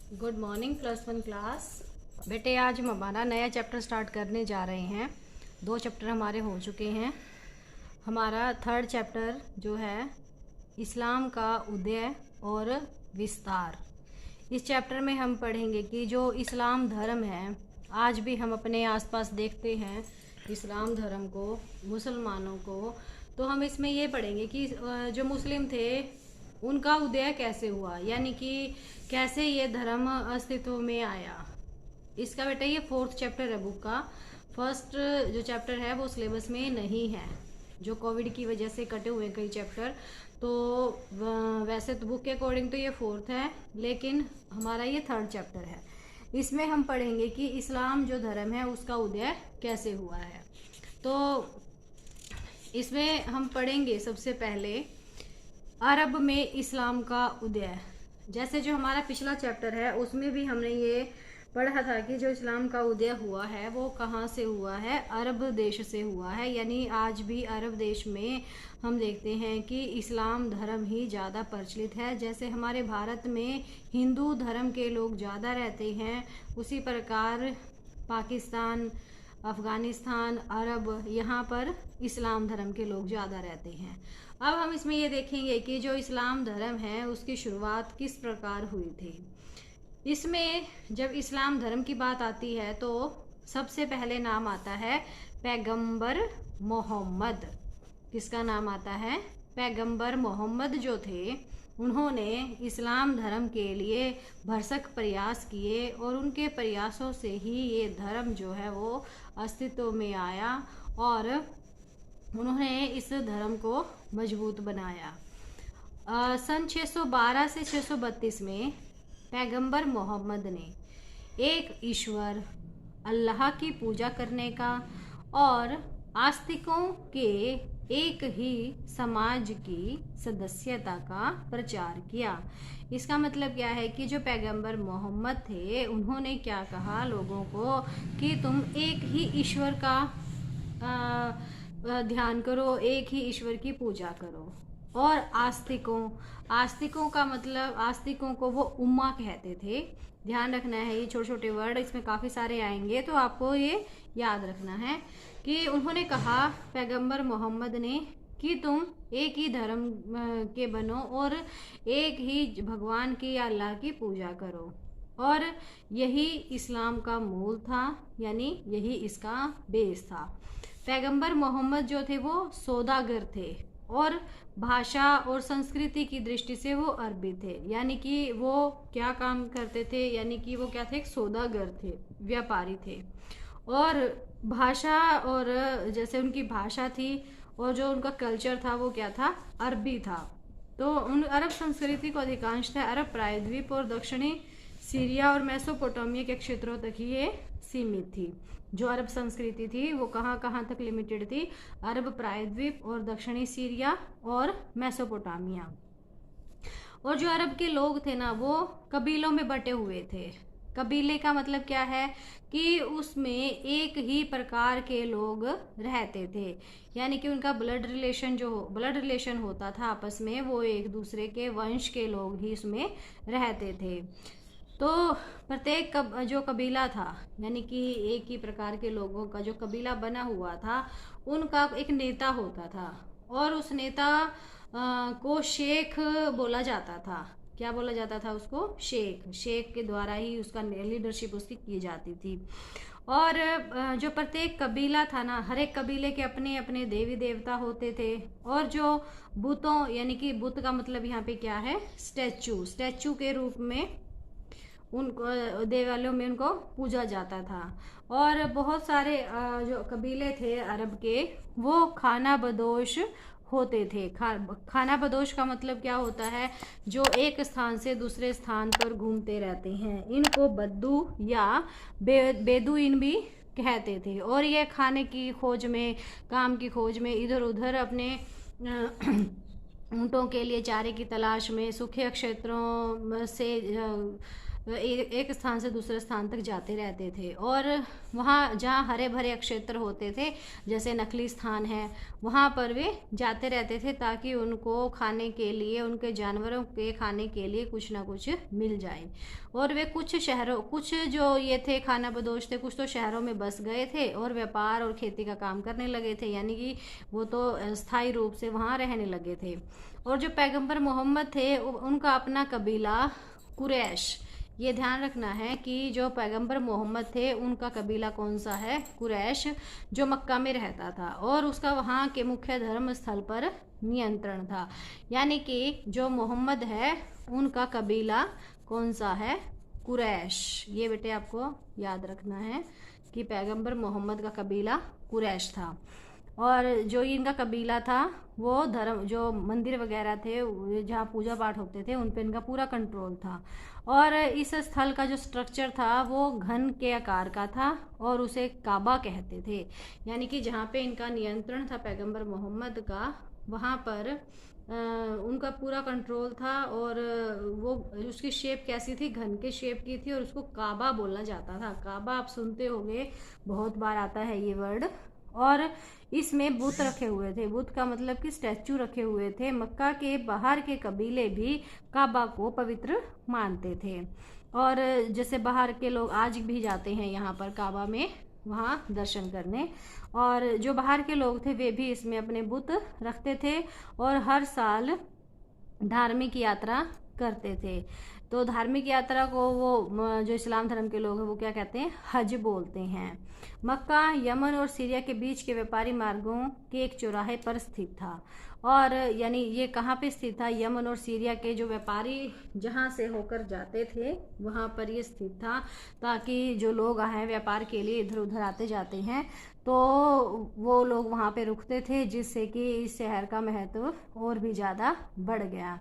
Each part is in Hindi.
Good morning +1 class. बेटे आज हम हमारा नया चैप्टर स्टार्ट करने जा रहे हैं। 2 चैप्टर हमारे हो चुके हैं। हमारा 3rd चैप्टर जो है इस्लाम का उदय और विस्तार। इस चैप्टर में हम पढ़ेंगे कि जो इस्लाम धर्म है, आज भी हम अपने आसपास देखते हैं इस्लाम धर्म को, मुसलमानों को। तो हम इसमें ये पढ़ेंगे कि जो मुस्लिम थे उनका उदय कैसे हुआ, यानी कि कैसे ये धर्म अस्तित्व में आया। इसका बेटा ये 4th चैप्टर है बुक का। फर्स्ट जो चैप्टर है वो सिलेबस में नहीं है, जो कोविड की वजह से कटे हुए कई चैप्टर। तो वैसे तो बुक के अकॉर्डिंग तो ये 4th है, लेकिन हमारा ये 3rd चैप्टर है। इसमें हम पढ़ेंगे कि इस्लाम जो धर्म है उसका उदय कैसे हुआ है। तो इसमें हम पढ़ेंगे सबसे पहले अरब में इस्लाम का उदय। जैसे जो हमारा पिछला चैप्टर है उसमें भी हमने ये पढ़ा था कि जो इस्लाम का उदय हुआ है वो कहाँ से हुआ है, अरब देश से हुआ है। यानी आज भी अरब देश में हम देखते हैं कि इस्लाम धर्म ही ज़्यादा प्रचलित है। जैसे हमारे भारत में हिंदू धर्म के लोग ज़्यादा रहते हैं, उसी प्रकार पाकिस्तान, अफ़गानिस्तान, अरब, यहाँ पर इस्लाम धर्म के लोग ज़्यादा रहते हैं। अब हम इसमें ये देखेंगे कि जो इस्लाम धर्म है उसकी शुरुआत किस प्रकार हुई थी। इसमें जब इस्लाम धर्म की बात आती है तो सबसे पहले नाम आता है पैगंबर मोहम्मद। किसका नाम आता है? पैगंबर मोहम्मद जो थे उन्होंने इस्लाम धर्म के लिए भरसक प्रयास किए और उनके प्रयासों से ही ये धर्म जो है वो अस्तित्व में आया और उन्होंने इस धर्म को मजबूत बनाया। सन 612 से 632 में पैगंबर मोहम्मद ने एक ईश्वर अल्लाह की पूजा करने का और आस्तिकों के एक ही समाज की सदस्यता का प्रचार किया। इसका मतलब क्या है कि जो पैगंबर मोहम्मद थे उन्होंने क्या कहा लोगों को कि तुम एक ही ईश्वर का ध्यान करो, एक ही ईश्वर की पूजा करो। और आस्तिकों का मतलब, आस्तिकों को वो उम्मा कहते थे। ध्यान रखना है, ये छोटे छोटे वर्ड इसमें काफ़ी सारे आएंगे तो आपको ये याद रखना है कि उन्होंने कहा पैगंबर मोहम्मद ने कि तुम एक ही धर्म के बनो और एक ही भगवान की या अल्लाह की पूजा करो। और यही इस्लाम का मूल था, यानी यही इसका बेस था। पैगंबर मोहम्मद जो थे वो सौदागर थे और भाषा और संस्कृति की दृष्टि से वो अरबी थे। यानी कि वो क्या काम करते थे, यानी कि वो क्या थे? एक सौदागर थे, व्यापारी थे। और भाषा, और जैसे उनकी भाषा थी और जो उनका कल्चर था वो क्या था? अरबी था। तो उन अरब संस्कृति को अधिकांशतः अरब प्रायद्वीप और दक्षिणी सीरिया और मेसोपोटामिया के क्षेत्रों तक ही ये सीमित थी। जो अरब संस्कृति थी वो कहाँ कहाँ तक लिमिटेड थी? अरब प्रायद्वीप और दक्षिणी सीरिया और मेसोपोटामिया। और जो अरब के लोग थे ना वो कबीलों में बटे हुए थे। कबीले का मतलब क्या है कि उसमें एक ही प्रकार के लोग रहते थे, यानी कि उनका ब्लड रिलेशन होता था आपस में, वो एक दूसरे के वंश के लोग ही उसमें रहते थे। तो प्रत्येक जो कबीला था, यानी कि एक ही प्रकार के लोगों का जो कबीला बना हुआ था, उनका एक नेता होता था और उस नेता को शेख बोला जाता था। क्या बोला जाता था उसको? शेख। शेख के द्वारा ही उसका लीडरशिप उसकी की जाती थी। और जो प्रत्येक कबीला था ना, हर एक कबीले के अपने अपने देवी देवता होते थे। और जो बुतों, यानी कि बुत का मतलब यहाँ पे क्या है? स्टैचू के रूप में उनको देवालयों में उनको पूजा जाता था। और बहुत सारे जो कबीले थे अरब के वो खाना बदोश होते थे। खाना बदोश का मतलब क्या होता है? जो एक स्थान से दूसरे स्थान पर घूमते रहते हैं, इनको बद्दू या बेदुइन भी कहते थे। और ये खाने की खोज में, काम की खोज में इधर उधर अपने ऊँटों के लिए चारे की तलाश में सूखे क्षेत्रों से एक स्थान से दूसरे स्थान तक जाते रहते थे। और वहाँ जहाँ हरे भरे क्षेत्र होते थे, जैसे नकली स्थान है, वहाँ पर वे जाते रहते थे ताकि उनको खाने के लिए, उनके जानवरों के खाने के लिए कुछ ना कुछ मिल जाए। और वे कुछ जो ये थे खाना बदोश थे, कुछ तो शहरों में बस गए थे और व्यापार और खेती का काम करने लगे थे, यानी कि वो तो स्थायी रूप से वहाँ रहने लगे थे। और जो पैगंबर मोहम्मद थे उनका अपना कबीला कुरैश, ये ध्यान रखना है कि जो पैगंबर मोहम्मद थे उनका कबीला कौन सा है, कुरैश, जो मक्का में रहता था और उसका वहाँ के मुख्य धर्म स्थल पर नियंत्रण था। यानी कि जो मोहम्मद है उनका कबीला कौन सा है, कुरैश। ये बेटे आपको याद रखना है कि पैगंबर मोहम्मद का कबीला कुरैश था। और जो इनका कबीला था वो धर्म, जो मंदिर वगैरह थे जहाँ पूजा पाठ होते थे, उन पे इनका पूरा कंट्रोल था। और इस स्थल का जो स्ट्रक्चर था वो घन के आकार का था और उसे काबा कहते थे। यानी कि जहाँ पे इनका नियंत्रण था पैगंबर मोहम्मद का, वहाँ पर उनका पूरा कंट्रोल था। और वो उसकी शेप कैसी थी, घन के शेप की थी और उसको काबा बोला जाता था। काबा आप सुनते होंगे, बहुत बार आता है ये वर्ड। और इसमें बुत रखे हुए थे, बुत का मतलब कि स्टैचू रखे हुए थे। मक्का के बाहर के कबीले भी काबा को पवित्र मानते थे। और जैसे बाहर के लोग आज भी जाते हैं यहाँ पर काबा में, वहाँ दर्शन करने। और जो बाहर के लोग थे वे भी इसमें अपने बुत रखते थे और हर साल धार्मिक यात्रा करते थे। तो धार्मिक यात्रा को वो जो इस्लाम धर्म के लोग हैं वो क्या कहते हैं, हज बोलते हैं। मक्का यमन और सीरिया के बीच के व्यापारी मार्गों के एक चौराहे पर स्थित था। और यानी ये कहाँ पे स्थित था, यमन और सीरिया के जो व्यापारी जहाँ से होकर जाते थे वहाँ पर ये स्थित था, ताकि जो लोग हैं व्यापार के लिए इधर उधर आते जाते हैं तो वो लोग वहाँ पे रुकते थे, जिससे कि इस शहर का महत्व और भी ज़्यादा बढ़ गया।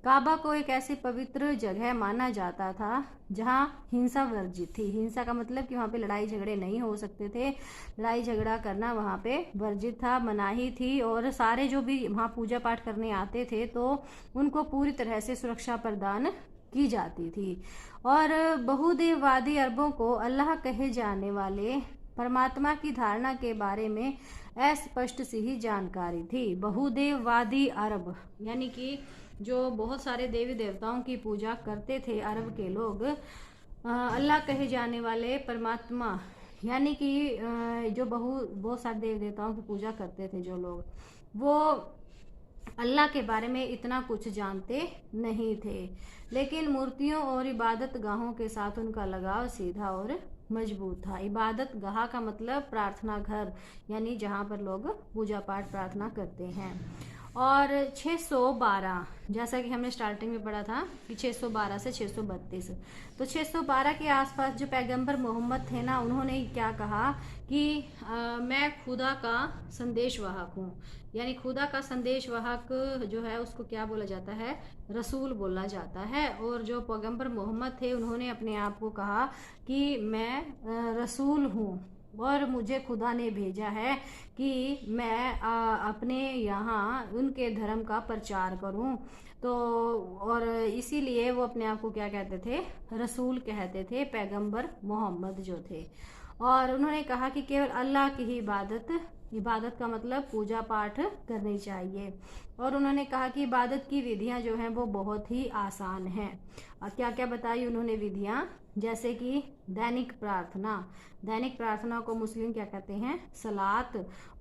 काबा को एक ऐसी पवित्र जगह माना जाता था जहाँ हिंसा वर्जित थी। हिंसा का मतलब कि वहाँ पे लड़ाई झगड़े नहीं हो सकते थे, लड़ाई झगड़ा करना वहाँ पे वर्जित था, मनाही थी। और सारे जो भी वहाँ पूजा पाठ करने आते थे तो उनको पूरी तरह से सुरक्षा प्रदान की जाती थी। और बहुदेववादी अरबों को अल्लाह कहे जाने वाले परमात्मा की धारणा के बारे में अस्पष्ट सी ही जानकारी थी। बहुदेववादी अरब यानी कि जो बहुत सारे देवी देवताओं की पूजा करते थे अरब के लोग, अल्लाह कहे जाने वाले परमात्मा यानी कि जो बहुत सारे देवी देवताओं की पूजा करते थे जो लोग, वो अल्लाह के बारे में इतना कुछ जानते नहीं थे। लेकिन मूर्तियों और इबादत गाहों के साथ उनका लगाव सीधा और मजबूत था। इबादत गाह का मतलब प्रार्थना घर, यानी जहाँ पर लोग पूजा पाठ प्रार्थना करते हैं। और 612, जैसा कि हमने स्टार्टिंग में पढ़ा था कि 612 से 632, तो 612 के आसपास जो पैगंबर मोहम्मद थे ना, उन्होंने क्या कहा कि मैं खुदा का संदेशवाहक हूँ। यानी खुदा का संदेशवाहक जो है उसको क्या बोला जाता है, रसूल बोला जाता है। और जो पैगंबर मोहम्मद थे उन्होंने अपने आप को कहा कि मैं रसूल हूँ और मुझे खुदा ने भेजा है कि मैं अपने यहाँ उनके धर्म का प्रचार करूं। तो और इसीलिए वो अपने आप को क्या कहते थे, रसूल कहते थे, पैगंबर मोहम्मद जो थे। और उन्होंने कहा कि केवल अल्लाह की ही इबादत का मतलब पूजा पाठ करनी चाहिए। और उन्होंने कहा कि इबादत की विधियां जो हैं वो बहुत ही आसान हैं। और क्या क्या बताई उन्होंने विधियां, जैसे कि दैनिक प्रार्थना को मुस्लिम क्या कहते हैं, सलात।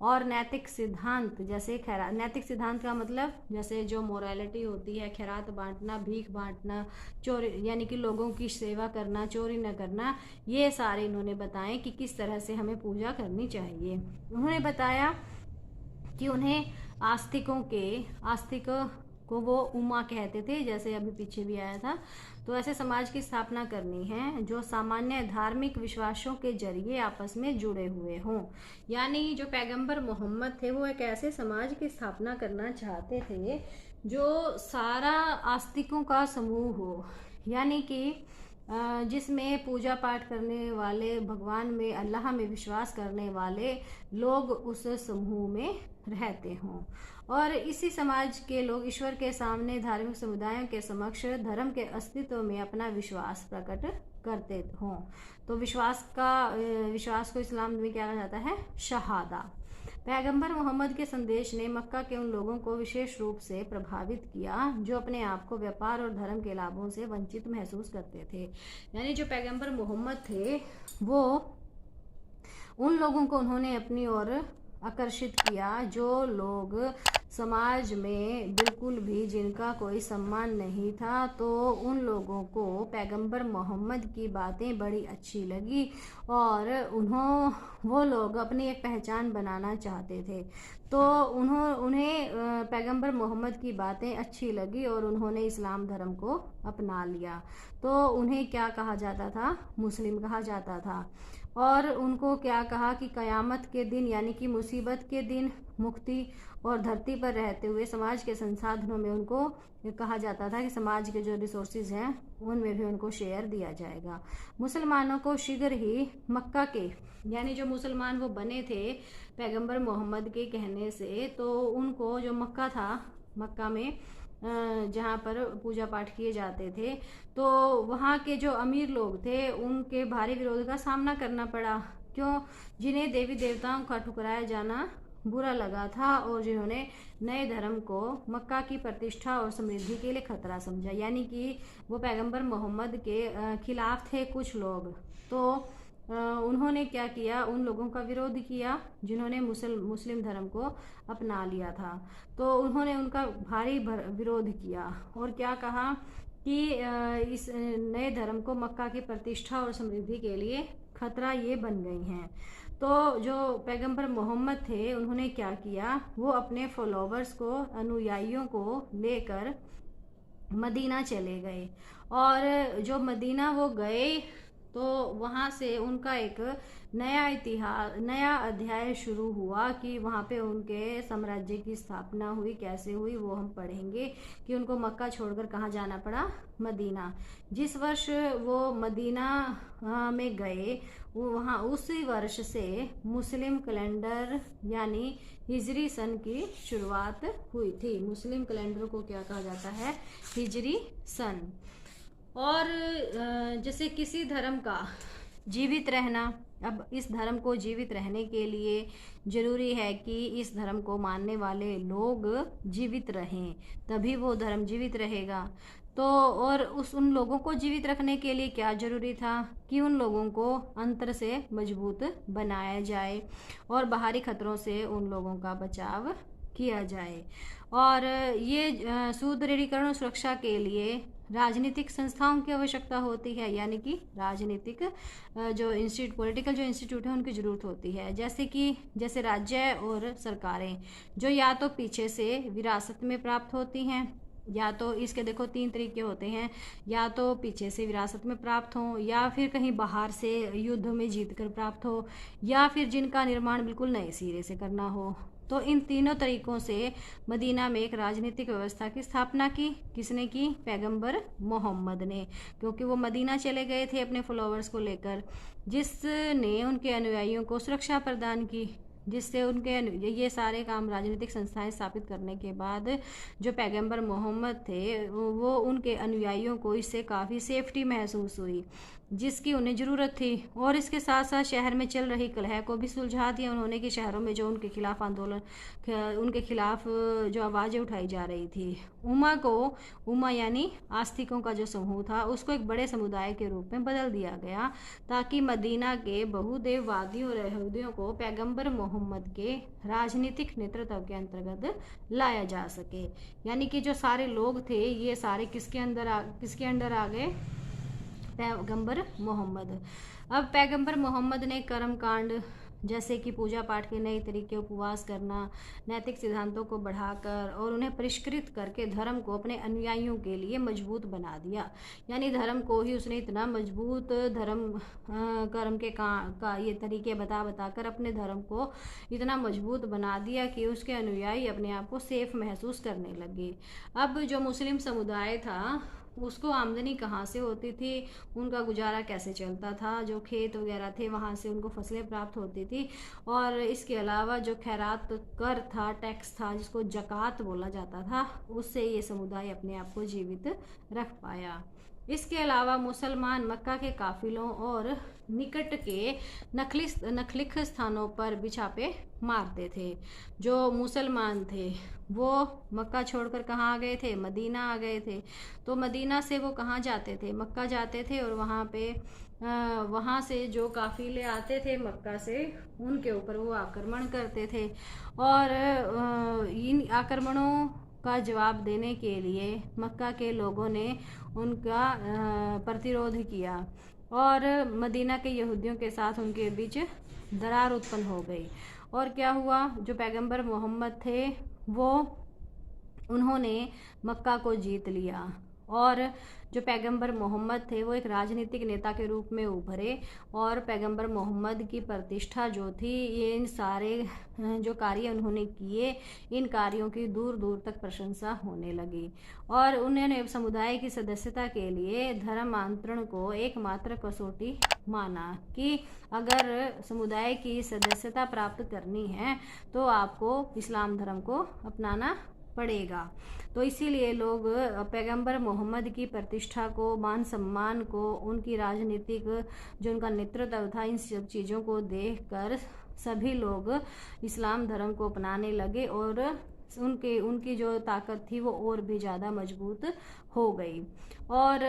और नैतिक सिद्धांत, जैसे खैरात, नैतिक सिद्धांत का मतलब जैसे जो मोरालिटी होती है, खैरात बांटना, भीख बांटना, चोरी यानी कि लोगों की सेवा करना, चोरी न करना, ये सारे इन्होंने बताए कि किस तरह से हमें पूजा करनी चाहिए। उन्होंने बताया कि उन्हें आस्तिक को वो उम्मा कहते थे, जैसे अभी पीछे भी आया था। तो ऐसे समाज की स्थापना करनी है जो सामान्य धार्मिक विश्वासों के जरिए आपस में जुड़े हुए हों। यानी जो पैगंबर मोहम्मद थे वो एक ऐसे समाज की स्थापना करना चाहते थे जो सारा आस्तिकों का समूह हो। यानी कि जिसमें पूजा पाठ करने वाले, भगवान में, अल्लाह में विश्वास करने वाले लोग उस समूह में रहते हों। और इसी समाज के लोग ईश्वर के सामने, धार्मिक समुदायों के समक्ष धर्म के अस्तित्व में अपना विश्वास प्रकट करते हों। तो विश्वास को इस्लाम में क्या कहा जाता है? शहादा। पैगंबर मोहम्मद के संदेश ने मक्का के उन लोगों को विशेष रूप से प्रभावित किया जो अपने आप को व्यापार और धर्म के लाभों से वंचित महसूस करते थे। यानी जो पैगंबर मोहम्मद थे वो उन लोगों को उन्होंने अपनी ओर आकर्षित किया जो लोग समाज में बिल्कुल भी जिनका कोई सम्मान नहीं था, तो उन लोगों को पैगंबर मोहम्मद की बातें बड़ी अच्छी लगी और वो लोग अपनी एक पहचान बनाना चाहते थे। तो उन्हें पैगंबर मोहम्मद की बातें अच्छी लगी और उन्होंने इस्लाम धर्म को अपना लिया। तो उन्हें क्या कहा जाता था? मुस्लिम कहा जाता था। और उनको क्या कहा कि क़यामत के दिन, यानी कि मुसीबत के दिन, मुक्ति और धरती पर रहते हुए समाज के संसाधनों में उनको कहा जाता था कि समाज के जो रिसोर्सेज हैं उनमें भी उनको शेयर दिया जाएगा। मुसलमानों को शीघ्र ही मक्का के, यानी जो मुसलमान वो बने थे पैगंबर मोहम्मद के कहने से, तो उनको जो मक्का था, मक्का में जहाँ पर पूजा पाठ किए जाते थे, तो वहाँ के जो अमीर लोग थे उनके भारी विरोध का सामना करना पड़ा। क्यों? जिन्हें देवी देवताओं का ठुकराया जाना बुरा लगा था और जिन्होंने नए धर्म को मक्का की प्रतिष्ठा और समृद्धि के लिए खतरा समझा। यानी कि वो पैगंबर मोहम्मद के खिलाफ थे कुछ लोग। तो उन्होंने क्या किया? उन लोगों का विरोध किया जिन्होंने मुस्लिम धर्म को अपना लिया था। तो उन्होंने उनका भारी विरोध किया और क्या कहा कि इस नए धर्म को मक्का की प्रतिष्ठा और समृद्धि के लिए खतरा ये बन गई हैं। तो जो पैगंबर मोहम्मद थे उन्होंने क्या किया? वो अपने फॉलोवर्स को, अनुयायियों को लेकर मदीना चले गए। और जो मदीना वो गए तो वहाँ से उनका एक नया इतिहास, नया अध्याय शुरू हुआ कि वहाँ पे उनके साम्राज्य की स्थापना हुई, कैसे हुई वो हम पढ़ेंगे कि उनको मक्का छोड़कर कहाँ जाना पड़ा? मदीना। जिस वर्ष वो मदीना में गए वहाँ उसी वर्ष से मुस्लिम कैलेंडर यानी हिजरी सन की शुरुआत हुई थी। मुस्लिम कैलेंडर को क्या कहा जाता है? हिजरी सन। और जैसे किसी धर्म का जीवित रहना, अब इस धर्म को जीवित रहने के लिए जरूरी है कि इस धर्म को मानने वाले लोग जीवित रहें, तभी वो धर्म जीवित रहेगा। तो और उन लोगों को जीवित रखने के लिए क्या जरूरी था कि उन लोगों को अंतर से मजबूत बनाया जाए और बाहरी खतरों से उन लोगों का बचाव किया जाए। और ये सुदृढ़ीकरण और सुरक्षा के लिए राजनीतिक संस्थाओं की आवश्यकता होती है, यानी कि राजनीतिक जो पॉलिटिकल जो इंस्टीट्यूट है उनकी ज़रूरत होती है। जैसे राज्य और सरकारें जो या तो पीछे से विरासत में प्राप्त होती हैं, या तो इसके देखो 3 तरीके होते हैं, या तो पीछे से विरासत में प्राप्त हो, या फिर कहीं बाहर से युद्ध में जीत कर प्राप्त हो, या फिर जिनका निर्माण बिल्कुल नए सिरे से करना हो। तो इन तीनों तरीकों से मदीना में एक राजनीतिक व्यवस्था की स्थापना की। किसने की? पैगंबर मोहम्मद ने, क्योंकि वो मदीना चले गए थे अपने फॉलोअर्स को लेकर, जिसने उनके अनुयायियों को सुरक्षा प्रदान की, जिससे उनके ये सारे काम राजनीतिक संस्थाएं स्थापित करने के बाद जो पैगंबर मोहम्मद थे वो उनके अनुयायियों को इससे काफ़ी सेफ्टी महसूस हुई जिसकी उन्हें ज़रूरत थी। और इसके साथ साथ शहर में चल रही कलह को भी सुलझा दिया उन्होंने कि शहरों में जो उनके खिलाफ आंदोलन, उनके खिलाफ जो आवाज़ें उठाई जा रही थी, उम्मा यानी आस्तिकों का जो समूह था उसको एक बड़े समुदाय के रूप में बदल दिया गया, ताकि मदीना के बहुदेववादियों और यहूदियों को पैगंबर मोहम्मद के राजनीतिक नेतृत्व के अंतर्गत लाया जा सके। यानी कि जो सारे लोग थे ये सारे किसके अंडर आ गए? पैगंबर मोहम्मद। अब पैगंबर मोहम्मद ने कर्मकांड जैसे कि पूजा पाठ के नए तरीके, उपवास करना, नैतिक सिद्धांतों को बढ़ाकर और उन्हें परिष्कृत करके धर्म को अपने अनुयायियों के लिए मजबूत बना दिया। यानी धर्म को ही उसने इतना मजबूत कर्म के का ये तरीके बता कर अपने धर्म को इतना मजबूत बना दिया कि उसके अनुयायी अपने आप को सेफ महसूस करने लगे। अब जो मुस्लिम समुदाय था उसको आमदनी कहाँ से होती थी, उनका गुजारा कैसे चलता था, जो खेत वगैरह थे वहाँ से उनको फसलें प्राप्त होती थी। और इसके अलावा जो खैरात कर था, टैक्स था, जिसको जक़ात बोला जाता था, उससे ये समुदाय अपने आप को जीवित रख पाया। इसके अलावा मुसलमान मक्का के काफिलों और निकट के नखलिख स्थानों पर भी छापे मारते थे। जो मुसलमान थे वो मक्का छोड़कर कहाँ आ गए थे, मदीना आ गए थे। तो मदीना से वो कहाँ जाते थे, मक्का जाते थे, और वहाँ पे वहाँ से जो काफिले आते थे मक्का से, उनके ऊपर वो आक्रमण करते थे। और इन आक्रमणों का जवाब देने के लिए मक्का के लोगों ने उनका प्रतिरोध किया, और मदीना के यहूदियों के साथ उनके बीच दरार उत्पन्न हो गई। और क्या हुआ, जो पैगंबर मोहम्मद थे वो उन्होंने मक्का को जीत लिया, और जो पैगंबर मोहम्मद थे वो एक राजनीतिक नेता के रूप में उभरे, और पैगंबर मोहम्मद की प्रतिष्ठा जो थी, ये इन सारे जो कार्य उन्होंने किए, इन कार्यों की दूर दूर तक प्रशंसा होने लगी। और उन्होंने समुदाय की सदस्यता के लिए धर्मांतरण को एकमात्र कसौटी माना कि अगर समुदाय की सदस्यता प्राप्त करनी है तो आपको इस्लाम धर्म को अपनाना पड़ेगा। तो इसीलिए लोग पैगंबर मोहम्मद की प्रतिष्ठा को, मान सम्मान को, उनकी राजनीतिक जो उनका नेतृत्व था, इन सब चीज़ों को देखकर सभी लोग इस्लाम धर्म को अपनाने लगे, और उनकी जो ताकत थी वो और भी ज़्यादा मजबूत हो गई, और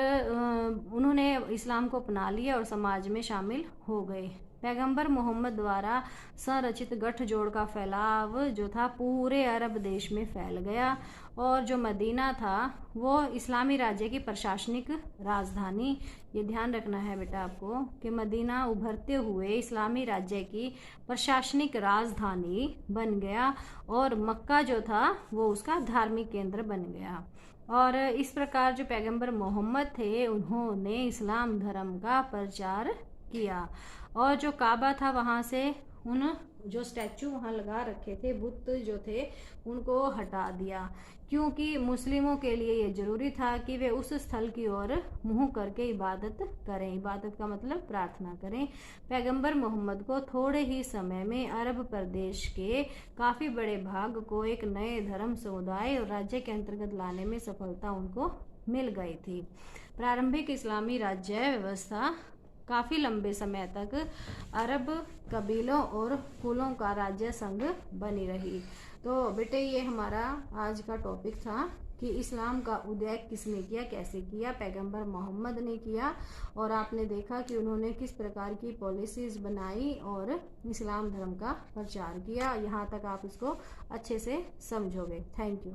उन्होंने इस्लाम को अपना लिया और समाज में शामिल हो गए। पैगंबर मोहम्मद द्वारा संरचित गठजोड़ का फैलाव जो था पूरे अरब देश में फैल गया, और जो मदीना था वो इस्लामी राज्य की प्रशासनिक राजधानी, ये ध्यान रखना है बेटा आपको कि मदीना उभरते हुए इस्लामी राज्य की प्रशासनिक राजधानी बन गया, और मक्का जो था वो उसका धार्मिक केंद्र बन गया। और इस प्रकार जो पैगंबर मोहम्मद थे उन्होंने इस्लाम धर्म का प्रचार किया, और जो काबा था वहाँ से उन जो स्टैचू वहाँ लगा रखे थे, बुत जो थे, उनको हटा दिया, क्योंकि मुस्लिमों के लिए ये जरूरी था कि वे उस स्थल की ओर मुँह करके इबादत करें। इबादत का मतलब प्रार्थना करें। पैगंबर मोहम्मद को थोड़े ही समय में अरब प्रदेश के काफ़ी बड़े भाग को एक नए धर्म समुदाय और राज्य के अंतर्गत लाने में सफलता उनको मिल गई थी। प्रारंभिक इस्लामी राज्य व्यवस्था काफ़ी लंबे समय तक अरब कबीलों और कुलों का राज्य संघ बनी रही। तो बेटे ये हमारा आज का टॉपिक था कि इस्लाम का उदय किसने किया, कैसे किया। पैगंबर मोहम्मद ने किया, और आपने देखा कि उन्होंने किस प्रकार की पॉलिसीज़ बनाई और इस्लाम धर्म का प्रचार किया। यहाँ तक आप इसको अच्छे से समझोगे। Thank you.